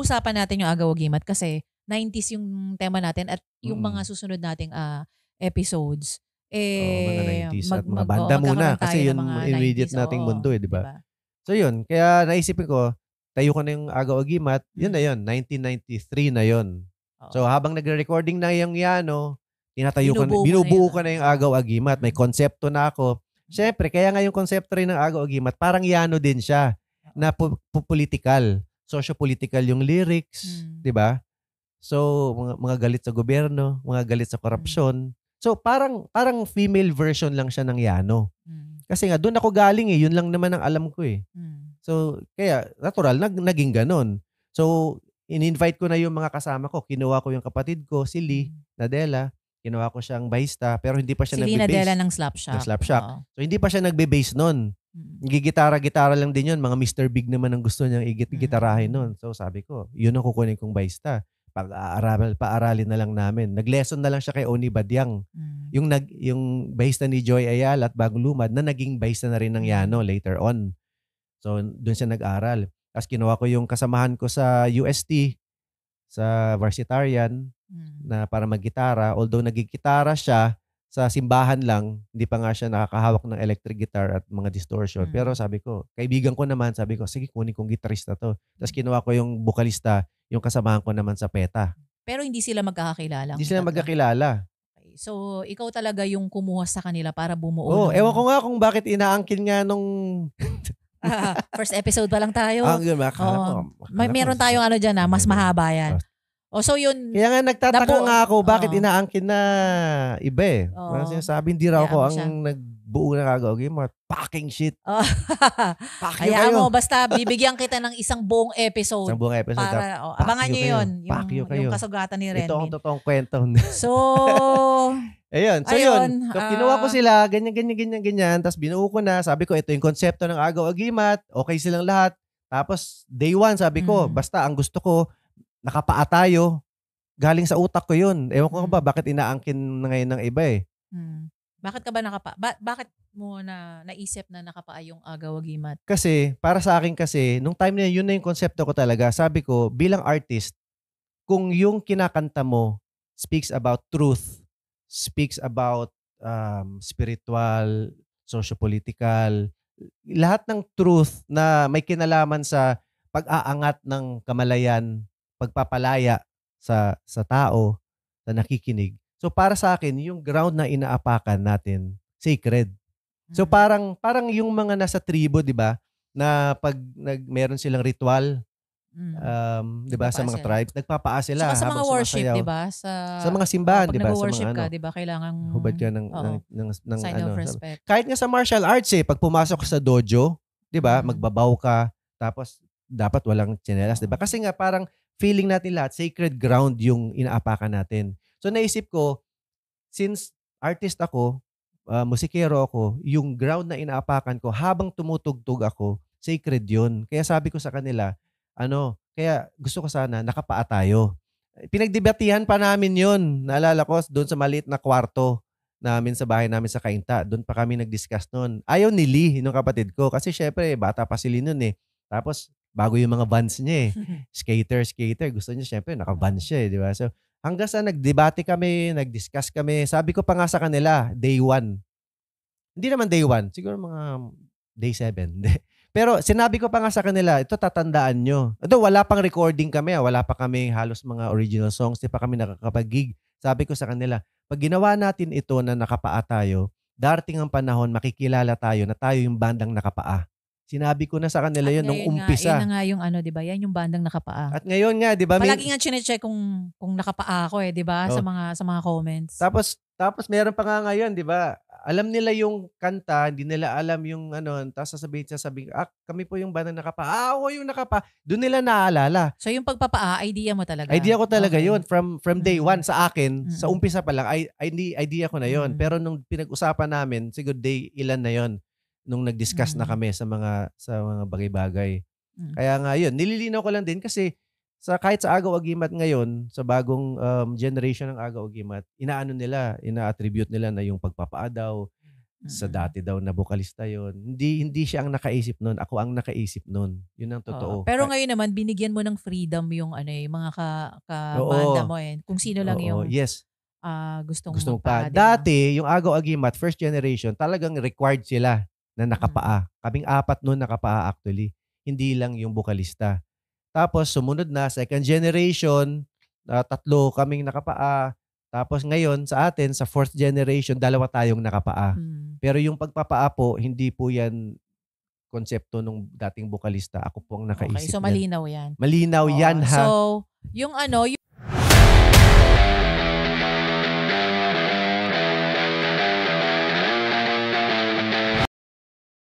pag-uusapan natin yung agaw-agimat kasi 90s yung tema natin at yung mga Mm. susunod nating episodes, Oo, mga 90s at mga banda muna magkakaroon tayo kasi ng yun mga immediate 90s, nating oo, mundo, eh, 'di 'di ba? ba? So yun, kaya naisipin ko, tayo ko na yung agaw-agimat, yun na Mm, yun, 1993 na yun. So oo. habang nagre-recording na yung Yano, Binubuo mo na yun, binubuo ko na yung agaw-agimat, may mm, konsepto na ako. mm, Siyempre, kaya nga yung konsepto rin ng agaw-agimat, parang Yano din siya, oo. na political, socio-political yung lyrics, Hmm, 'di ba? So, mga galit sa gobyerno, mga galit sa hmm, korapsyon. So, parang parang female version lang siya ng Yano. hmm, Kasi nga do'n ako galing, eh, 'yun lang naman ang alam ko, eh. hmm, So, kaya natural naging gano'n. So, in-invite ko na yung mga kasama ko, kinuha ko yung kapatid ko, si Lee hmm. Nadela, kinuha ko siyang bahista, pero hindi pa Si siya Lina Dela nagbe-bass, ng ng Slapshot, Slapshot. oo. So, hindi pa siya nagbe-bass nun. Mm, Gigitara-gitara lang din yun, mga Mr. Big naman ang gusto niyang gitarahin nun. mm, So, sabi ko, yun ang kukunin kong bahista. Paaralin na lang namin. Nag-lesson na lang siya kay Oni Badyang. hmm, Yung bahista ni Joy Ayala at Bagong Lumad na naging bahista na rin ng hmm, Yano later on. So, dun siya nag-aral. Tapos kinuha ko yung kasamahan ko sa UST, sa Varsitarian, hmm, na para maggitara. Although nagigitara siya sa simbahan lang, hindi pa nga siya nakakahawak ng electric guitar at mga distortion. Pero hmm, sabi ko, kaibigan ko naman, sabi ko, sige kunin kong gitarista to. Tapos hmm. kinuha ko yung vokalista, yung kasamahan ko naman sa PETA. Pero hindi sila Hindi magkakakilalang sila tatlo? magkakilala. Okey. So, ikaw talaga yung kumuha sa kanila para bumuo Oo, ewan ko ng nga kung bakit inaangkin nga nung first episode pa lang tayo. yun, Oo, meron tayong ano diyan, mas hindi. mahaba yan. Oh, so yun, Kaya nga nagtataka nga ako bakit oo, inaangkin na iba, eh. Parang oo, sinasabi hindi raw ako hayaan mo ang siya. nagbuo ng agaw-agimat. Packing shit. Oo. Fuck you Hayaan mo kayo. basta bibigyan kita ng isang buong episode Isang buong episode na para fuck abangan you niyo kayo. yun, Fuck you yung kayo. kasugatan ni Ito ang Renmin. totoong kwento. So, Ayun. So yun. ayun, So kinuha ko sila, ganyan, ganyan, ganyan, ganyan. Tapos binuo ko na. Sabi ko, ito yung konsepto ng agaw-agimat. Okay silang lahat. Tapos day one, sabi ko, mm, basta ang gusto ko, nakapaa tayo. Galing sa utak ko yun. Ewan ko ba mm, bakit inaangkin na ngayon ng iba, eh. mm. Bakit ka ba bakit mo na naisip na nakapaa yung agaw-agimat? Kasi, para sa akin kasi, nung time na yun na yung konsepto ko talaga. Sabi ko, bilang artist, kung yung kinakanta mo speaks about truth, speaks about spiritual, sociopolitical, lahat ng truth na may kinalaman sa pag-aangat ng kamalayan, pagpapalaya sa tao, sa nakikinig. So para sa akin, yung ground na inaapakan natin, sacred. So Hmm, parang yung mga nasa tribo, 'di ba, na 'pag meron silang ritual, mm. 'di ba, sa Nagpapaa mga sila. tribes, nagpapaa Tsaka sila sa mga habang worship, 'di sumasayaw. ba? Sa mga simbahan, Pag 'di ba, sa nagwo-worship mga ka, ano, 'di ba, kailangang hubad ka oo, ng sign of ano, respect. kahit nga sa martial arts, eh, 'pag pumasok ka Mm, sa dojo, 'di ba, mm, magbabaw ka, tapos dapat walang tsinelas, 'di oo. ba? Kasi nga parang feeling natin lahat sacred ground yung inaapakan natin. So naisip ko, since artist ako, musikero ako, yung ground na inaapakan ko habang tumutugtog ako, sacred yun. Kaya sabi ko sa kanila, kaya gusto ko sana nakapaa tayo. Pinagdebatehan pa namin yun. Naalala ko doon sa maliit na kwarto namin sa bahay namin sa Cainta. Doon pa kami nag-discuss noon. Ayaw ni Lee, nung kapatid ko. Kasi syempre, bata pa si Lee noon, eh. Tapos, bago yung mga Vans niya, eh. Skater. Gusto niya syempre, naka-Vans Oo. siya, eh, di ba? So, hanggang sa nagdebate kami, nag-discuss kami. Sabi ko pa nga sa kanila, day one. Hindi naman day one, siguro mga day 7. Pero sinabi ko pa nga sa kanila, ito tatandaan nyo. Ito, wala pang recording kami. Wala pa kami halos mga original songs. Di pa kami nakakapag-gig. Sabi ko sa kanila, pag ginawa natin ito na nakapaa tayo, darating ang panahon, makikilala tayo na tayo yung bandang nakapaa. Sinabi ko na sa kanila At yun nung ngayon nga, yun na umpisa. nga yung ano, 'di ba? Yan yung bandang nakapaa. At ngayon nga, di ba, Palagi nga chine-check kung nakapaa ako, eh, 'di ba? oh, Sa mga comments. tapos meron pa nga ngayon, 'di ba? Alam nila yung kanta, hindi nila alam yung ano, tapos sasabihin, kami po yung bandang nakapa. Oo, yung nakapa. Doon nila naalala. So yung pagpapaa, idea mo talaga? Idea ko talaga Okay. yun from day one Mm, sa akin, sa mm, umpisa pa lang, idea ko na yun. mm, Pero nung pinag-usapan namin, siguro day ilan na yon nung nag-discuss na mm, kami sa mga bagay-bagay. mm. Kaya nga yun, nililinaw ko lang din kasi kahit sa agaw-agimat ngayon, sa bagong generation ng agaw-agimat, ina-attribute nila na yung pagpapaa daw, Sa Mm. dati daw na bokalista yon. Hindi siya ang nakaisip nun, ako ang nakaisip nun. Yun ang Oo. totoo. Pero ngayon naman binigyan mo ng freedom yung ano, yung mga kabanda Oo, mo, eh. Kung sino lang oo, yung, yes. gustong Gusto magpaa. magpaa, 'di ba? Dati, yung Agaw Agimat, first generation, talagang required sila na Mm. nakapaa. Kaming apat nun nakapaa actually. Hindi lang yung bokalista. Tapos sumunod na, second generation, tatlo kaming nakapaa. Tapos ngayon sa atin, sa fourth generation, dalawa tayong nakapaa. Hmm. Pero yung pagpapaa po, hindi po yan konsepto nung dating bokalista. Ako po ang Okey. nakaisip So niyan. malinaw 'yan. Malinaw yan Oo. So, ha. yung ano,